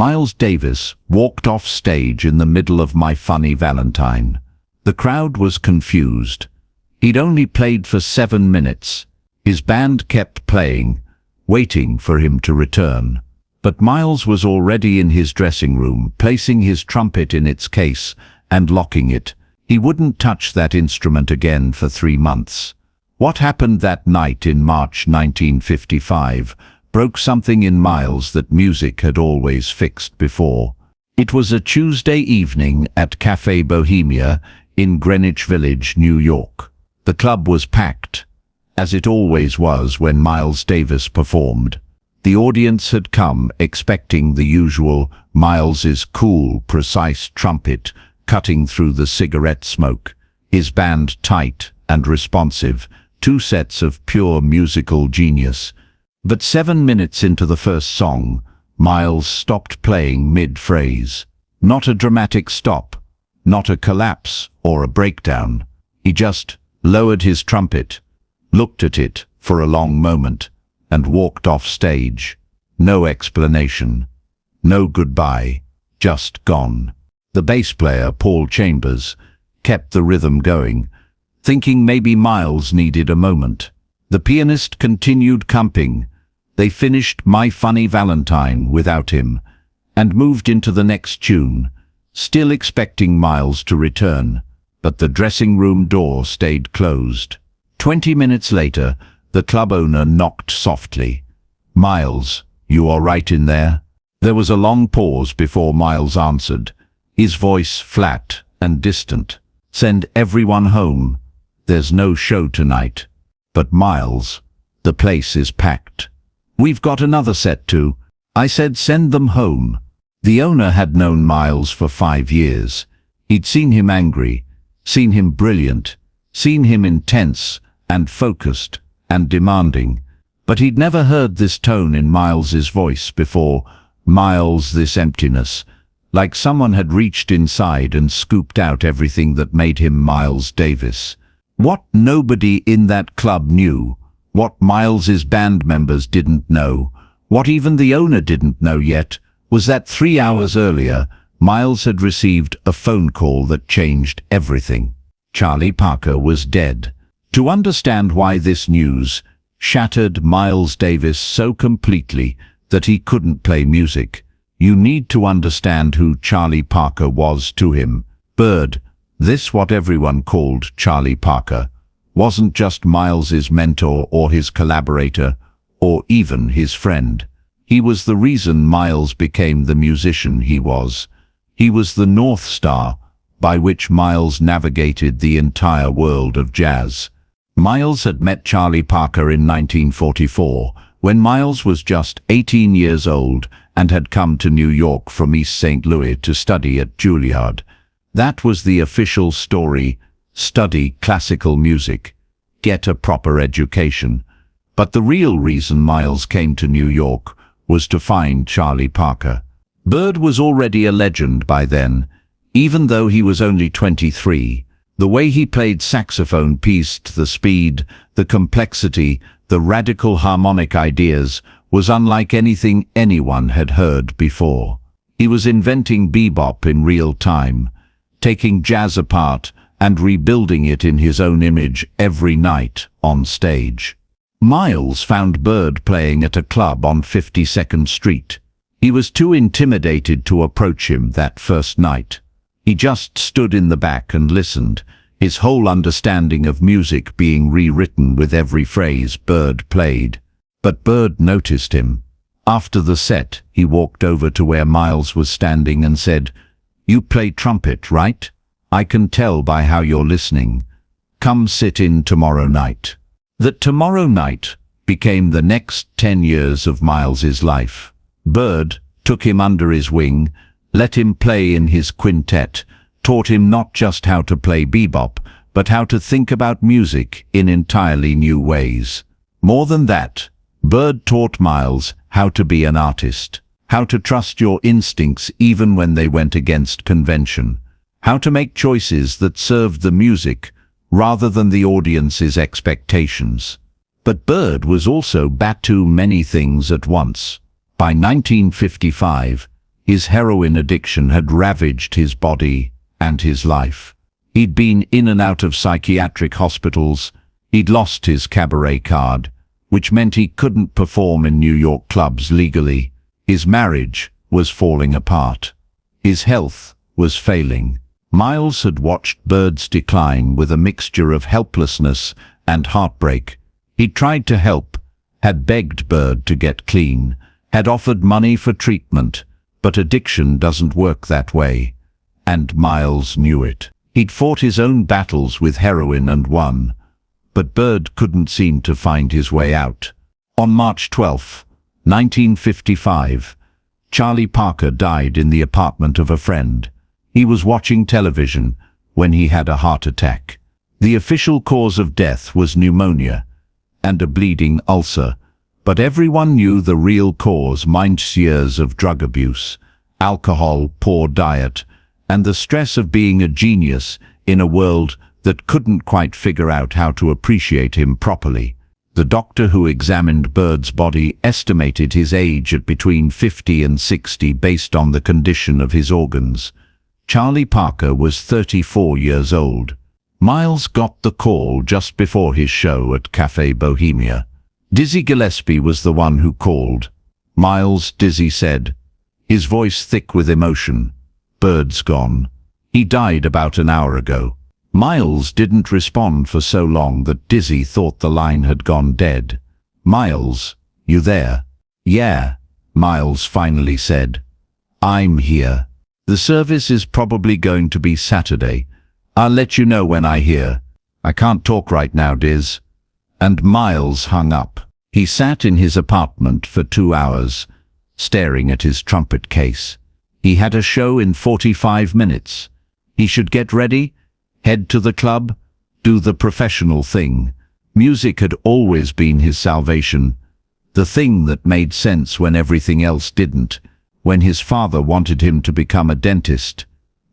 Miles Davis walked off stage in the middle of My Funny Valentine. The crowd was confused. He'd only played for 7 minutes. His band kept playing, waiting for him to return. But Miles was already in his dressing room, placing his trumpet in its case and locking it. He wouldn't touch that instrument again for 3 months. What happened that night in March 1955 broke something in Miles that music had always fixed before. It was a Tuesday evening at Café Bohemia in Greenwich Village, New York. The club was packed, as it always was when Miles Davis performed. The audience had come expecting the usual Miles's cool, precise trumpet cutting through the cigarette smoke, his band tight and responsive, 2 sets of pure musical genius. But 7 minutes into the first song, Miles stopped playing mid-phrase. Not a dramatic stop, not a collapse or a breakdown. He just lowered his trumpet, looked at it for a long moment, and walked off stage. No explanation, no goodbye, just gone. The bass player, Paul Chambers, kept the rhythm going, thinking maybe Miles needed a moment. The pianist continued comping. They finished My Funny Valentine without him, and moved into the next tune, still expecting Miles to return, but the dressing room door stayed closed. 20 minutes later, the club owner knocked softly. "Miles, you all right in there?" There was a long pause before Miles answered, his voice flat and distant. "Send everyone home. There's no show tonight." "But Miles, the place is packed." "We've got another set too." I said send them home. The owner had known Miles for 5 years. He'd seen him angry, seen him brilliant, seen him intense and focused and demanding. But he'd never heard this tone in Miles's voice before. Miles, this emptiness, like someone had reached inside and scooped out everything that made him Miles Davis. What nobody in that club knew, what Miles's band members didn't know, what even the owner didn't know yet, was that 3 hours earlier, Miles had received a phone call that changed everything. Charlie Parker was dead. To understand why this news shattered Miles Davis so completely that he couldn't play music, you need to understand who Charlie Parker was to him. Bird, this what everyone called Charlie Parker, wasn't just Miles's mentor or his collaborator or even his friend. He was the reason Miles became the musician he was. He was the North Star by which Miles navigated the entire world of jazz. Miles had met Charlie Parker in 1944, when Miles was just 18 years old and had come to New York from East St. Louis to study at Juilliard. That was the official story: study classical music, get a proper education. But the real reason Miles came to New York was to find Charlie Parker. Bird was already a legend by then, even though he was only 23. The way he played saxophone pieced the speed, the complexity, the radical harmonic ideas was unlike anything anyone had heard before. He was inventing bebop in real time, taking jazz apart and rebuilding it in his own image every night on stage. Miles found Bird playing at a club on 52nd Street. He was too intimidated to approach him that first night. He just stood in the back and listened, his whole understanding of music being rewritten with every phrase Bird played. But Bird noticed him. After the set, he walked over to where Miles was standing and said, "You play trumpet, right? I can tell by how you're listening. Come sit in tomorrow night." That tomorrow night became the next 10 years of Miles's life. Bird took him under his wing, let him play in his quintet, taught him not just how to play bebop, but how to think about music in entirely new ways. More than that, Bird taught Miles how to be an artist, how to trust your instincts even when they went against convention, how to make choices that served the music rather than the audience's expectations. But Bird was also too many things at once. By 1955, His heroin addiction had ravaged his body and his life. He'd been in and out of psychiatric hospitals. He'd lost his cabaret card, which meant he couldn't perform in New York clubs legally. His marriage was falling apart. His health was failing. Miles had watched Bird's decline with a mixture of helplessness and heartbreak. He'd tried to help, had begged Bird to get clean, had offered money for treatment, but addiction doesn't work that way. And Miles knew it. He'd fought his own battles with heroin and won, but Bird couldn't seem to find his way out. On March 12, 1955, Charlie Parker died in the apartment of a friend. He was watching television when he had a heart attack. The official cause of death was pneumonia and a bleeding ulcer, but everyone knew the real cause: years of drug abuse, alcohol, poor diet, and the stress of being a genius in a world that couldn't quite figure out how to appreciate him properly. The doctor who examined Bird's body estimated his age at between 50 and 60 based on the condition of his organs. Charlie Parker was 34 years old. Miles got the call just before his show at Café Bohemia. Dizzy Gillespie was the one who called. "Miles," Dizzy said, his voice thick with emotion. "Bird's gone. He died about an hour ago." Miles didn't respond for so long that Dizzy thought the line had gone dead. "Miles, you there?" "Yeah," Miles finally said. "I'm here. The service is probably going to be Saturday. I'll let you know when I hear. I can't talk right now, Diz." And Miles hung up. He sat in his apartment for 2 hours, staring at his trumpet case. He had a show in 45 minutes. He should get ready, head to the club, do the professional thing. Music had always been his salvation, the thing that made sense when everything else didn't. When his father wanted him to become a dentist,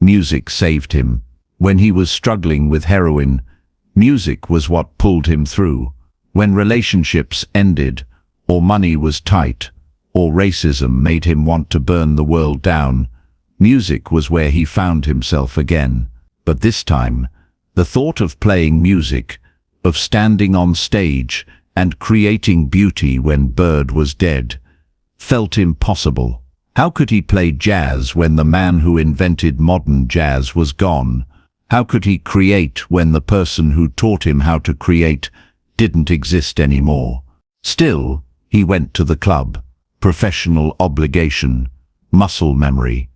music saved him. When he was struggling with heroin, music was what pulled him through. When relationships ended, or money was tight, or racism made him want to burn the world down, music was where he found himself again. But this time, the thought of playing music, of standing on stage and creating beauty when Bird was dead, felt impossible. How could he play jazz when the man who invented modern jazz was gone? How could he create when the person who taught him how to create didn't exist anymore? Still, he went to the club. Professional obligation, muscle memory,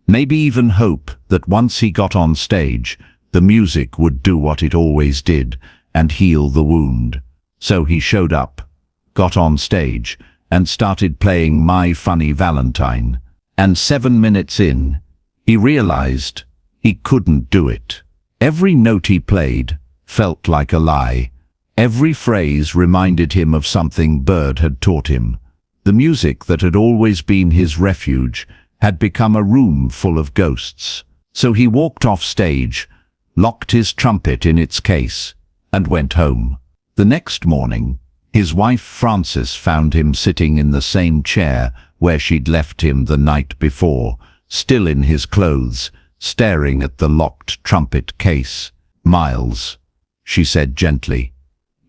maybe even hope that once he got on stage, the music would do what it always did and heal the wound. So he showed up, got on stage, and started playing My Funny Valentine. And 7 minutes in, he realized he couldn't do it. Every note he played felt like a lie. Every phrase reminded him of something Bird had taught him. The music that had always been his refuge had become a room full of ghosts. So he walked off stage, locked his trumpet in its case, and went home. The next morning, his wife Frances found him sitting in the same chair where she'd left him the night before, still in his clothes, staring at the locked trumpet case. "Miles," she said gently,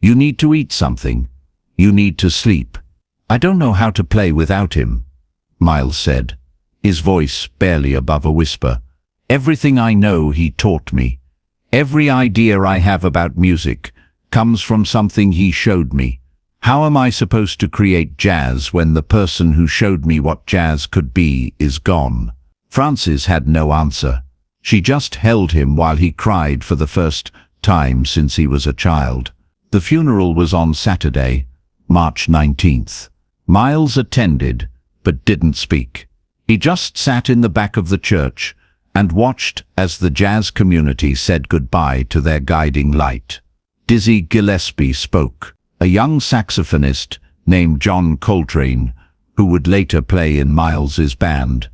"you need to eat something. You need to sleep." "I don't know how to play without him," Miles said, his voice barely above a whisper. "Everything I know he taught me. Every idea I have about music comes from something he showed me. How am I supposed to create jazz when the person who showed me what jazz could be is gone?" Frances had no answer. She just held him while he cried for the first time since he was a child. The funeral was on Saturday, March 19th. Miles attended, but didn't speak. He just sat in the back of the church and watched as the jazz community said goodbye to their guiding light. Dizzy Gillespie spoke, a young saxophonist named John Coltrane, who would later play in Miles's band,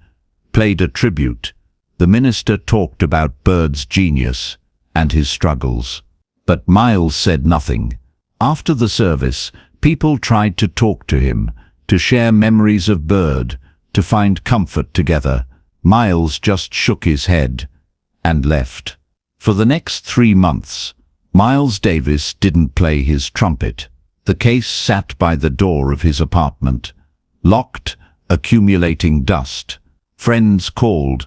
played a tribute. The minister talked about Bird's genius and his struggles. But Miles said nothing. After the service, people tried to talk to him, to share memories of Bird, to find comfort together. Miles just shook his head and left. For the next 3 months, Miles Davis didn't play his trumpet. The case sat by the door of his apartment, locked, accumulating dust. Friends called,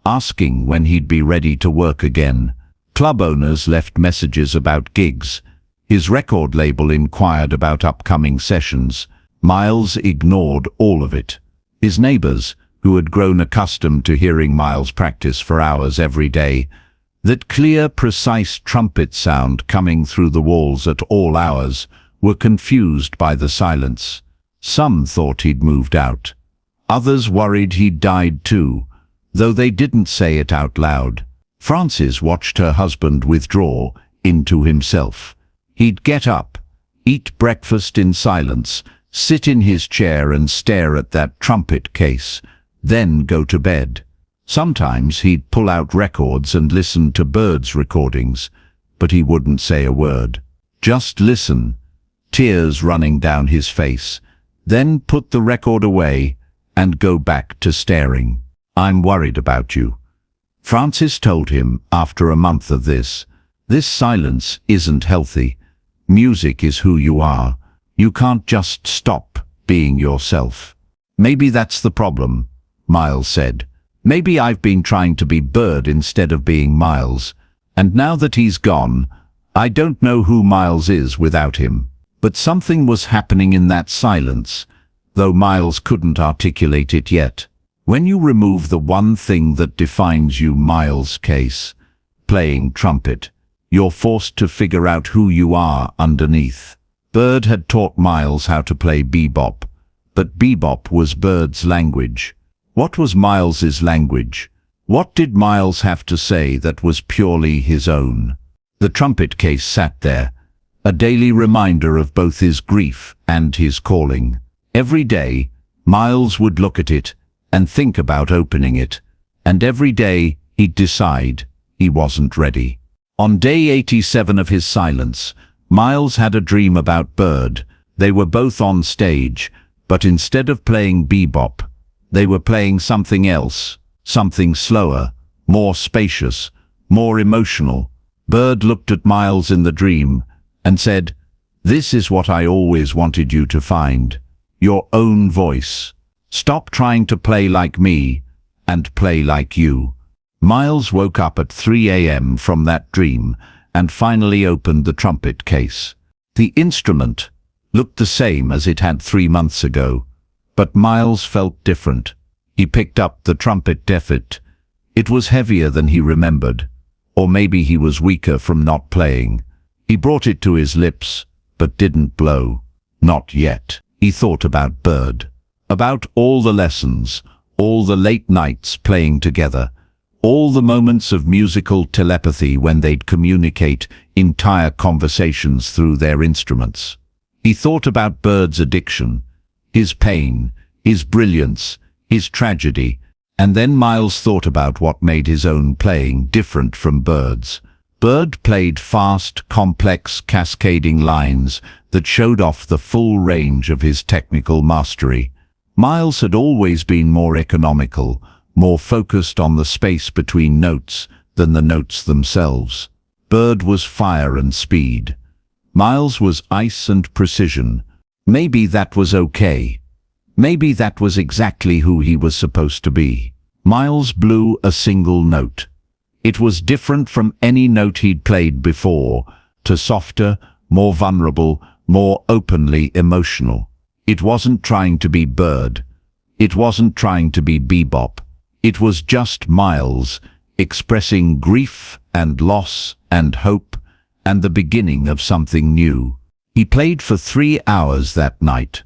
asking when he'd be ready to work again. Club owners left messages about gigs. His record label inquired about upcoming sessions. Miles ignored all of it. His neighbors, who had grown accustomed to hearing Miles practice for hours every day, that clear, precise trumpet sound coming through the walls at all hours, were confused by the silence. Some thought he'd moved out. Others worried he'd died too, though they didn't say it out loud. Frances watched her husband withdraw into himself. He'd get up, eat breakfast in silence, sit in his chair and stare at that trumpet case, then go to bed. Sometimes he'd pull out records and listen to Bird's recordings, but he wouldn't say a word. Just listen, tears running down his face, then put the record away and go back to staring. "I'm worried about you," Frances told him after a month of this. "This silence isn't healthy. Music is who you are. You can't just stop being yourself." "Maybe that's the problem," Miles said. "Maybe I've been trying to be Bird instead of being Miles, and now that he's gone, I don't know who Miles is without him." But something was happening in that silence, though Miles couldn't articulate it yet. When you remove the one thing that defines you, Miles' case, playing trumpet, you're forced to figure out who you are underneath. Bird had taught Miles how to play bebop, but bebop was Bird's language. What was Miles's language? What did Miles have to say that was purely his own? The trumpet case sat there, a daily reminder of both his grief and his calling. Every day, Miles would look at it and think about opening it, and every day he'd decide he wasn't ready. On day 87 of his silence, Miles had a dream about Bird. They were both on stage, but instead of playing bebop, they were playing something else, something slower, more spacious, more emotional. Bird looked at Miles in the dream and said, "This is what I always wanted you to find. Your own voice. Stop trying to play like me and play like you." Miles woke up at 3 a.m. from that dream and finally opened the trumpet case. The instrument looked the same as it had 3 months ago, but Miles felt different. He picked up the trumpet deficit. It was heavier than he remembered, or maybe he was weaker from not playing. He brought it to his lips, but didn't blow. Not yet. He thought about Bird, about all the lessons, all the late nights playing together, all the moments of musical telepathy when they'd communicate entire conversations through their instruments. He thought about Bird's addiction, his pain, his brilliance, his tragedy, and then Miles thought about what made his own playing different from Bird's. Bird played fast, complex, cascading lines that showed off the full range of his technical mastery. Miles had always been more economical, more focused on the space between notes than the notes themselves. Bird was fire and speed. Miles was ice and precision. Maybe that was okay. Maybe that was exactly who he was supposed to be. Miles blew a single note. It was different from any note he'd played before, to softer, more vulnerable, more openly emotional. It wasn't trying to be Bird. It wasn't trying to be bebop. It was just Miles, expressing grief and loss and hope and the beginning of something new. He played for 3 hours that night,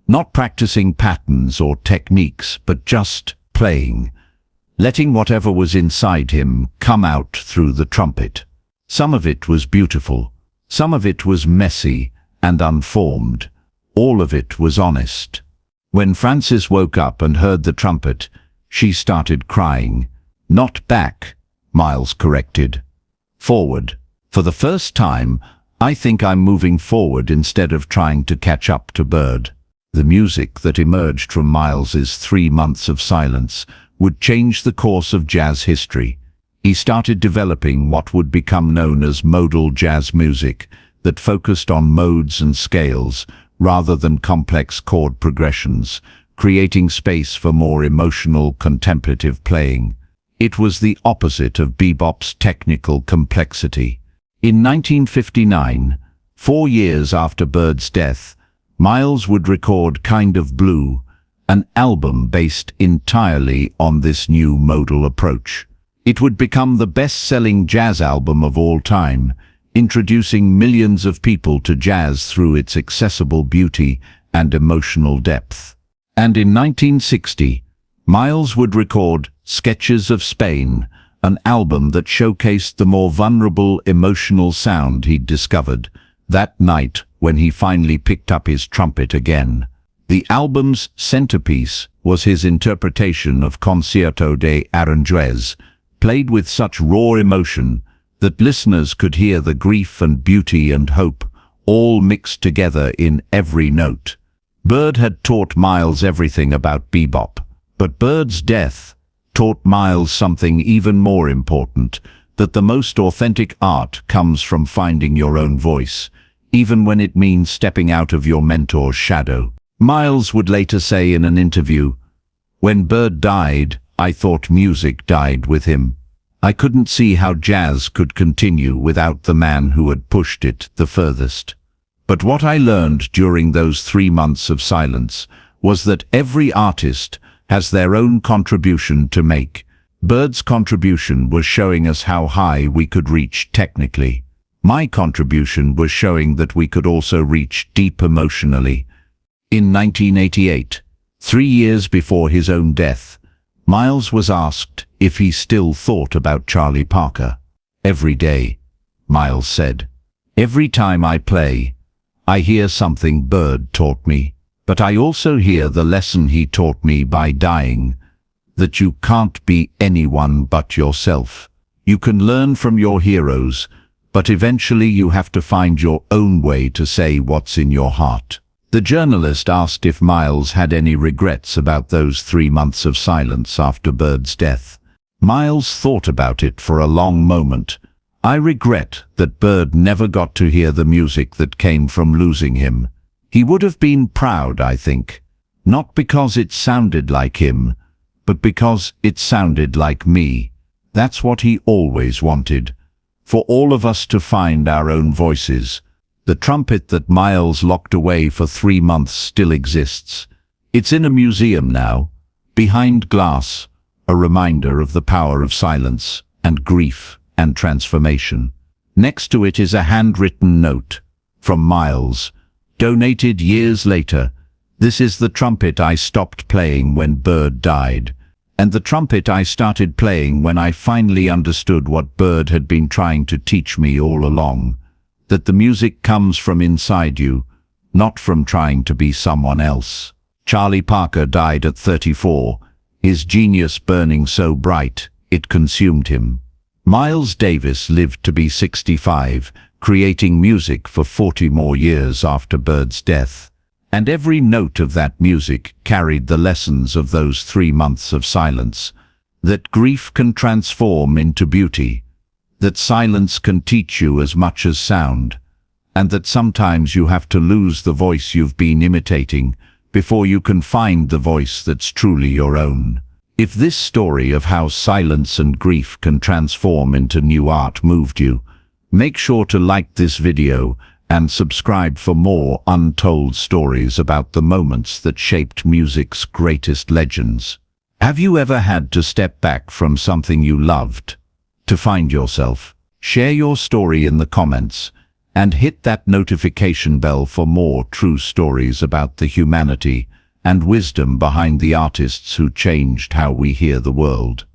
not practicing patterns or techniques, but just playing, letting whatever was inside him come out through the trumpet. Some of it was beautiful, some of it was messy and unformed, all of it was honest. When Frances woke up and heard the trumpet, she started crying. "Not back," Miles corrected. "Forward. For the first time, I think I'm moving forward instead of trying to catch up to Bird." The music that emerged from Miles's 3 months of silence would change the course of jazz history. He started developing what would become known as modal jazz music that focused on modes and scales rather than complex chord progressions, creating space for more emotional, contemplative playing. It was the opposite of bebop's technical complexity. In 1959, 4 years after Bird's death, Miles would record Kind of Blue, an album based entirely on this new modal approach. It would become the best-selling jazz album of all time, introducing millions of people to jazz through its accessible beauty and emotional depth. And in 1960, Miles would record Sketches of Spain, an album that showcased the more vulnerable, emotional sound he'd discovered that night when he finally picked up his trumpet again. The album's centerpiece was his interpretation of Concierto de Aranjuez, played with such raw emotion that listeners could hear the grief and beauty and hope all mixed together in every note. Bird had taught Miles everything about bebop, but Bird's death taught Miles something even more important, that the most authentic art comes from finding your own voice, even when it means stepping out of your mentor's shadow. Miles would later say in an interview, "When Bird died, I thought music died with him. I couldn't see how jazz could continue without the man who had pushed it the furthest." But what I learned during those 3 months of silence was that every artist has their own contribution to make. Bird's contribution was showing us how high we could reach technically. My contribution was showing that we could also reach deep emotionally. In 1988, 3 years before his own death, Miles was asked if he still thought about Charlie Parker. "Every day," Miles said. "Every time I play, I hear something Bird taught me, but I also hear the lesson he taught me by dying, that you can't be anyone but yourself. You can learn from your heroes, but eventually you have to find your own way to say what's in your heart." The journalist asked if Miles had any regrets about those 3 months of silence after Bird's death. Miles thought about it for a long moment. "I regret that Bird never got to hear the music that came from losing him. He would have been proud, I think, not because it sounded like him, but because it sounded like me. That's what he always wanted, for all of us to find our own voices." The trumpet that Miles locked away for 3 months still exists. It's in a museum now, behind glass, a reminder of the power of silence and grief and transformation. Next to it is a handwritten note from Miles, donated years later. "This is the trumpet I stopped playing when Bird died, and the trumpet I started playing when I finally understood what Bird had been trying to teach me all along. That the music comes from inside you, not from trying to be someone else." Charlie Parker died at 34, his genius burning so bright it consumed him. Miles Davis lived to be 65, creating music for 40 more years after Bird's death. And every note of that music carried the lessons of those 3 months of silence, that grief can transform into beauty, that silence can teach you as much as sound, and that sometimes you have to lose the voice you've been imitating before you can find the voice that's truly your own. If this story of how silence and grief can transform into new art moved you, make sure to like this video and subscribe for more untold stories about the moments that shaped music's greatest legends. Have you ever had to step back from something you loved to find yourself? Share your story in the comments and hit that notification bell for more true stories about the humanity and wisdom behind the artists who changed how we hear the world.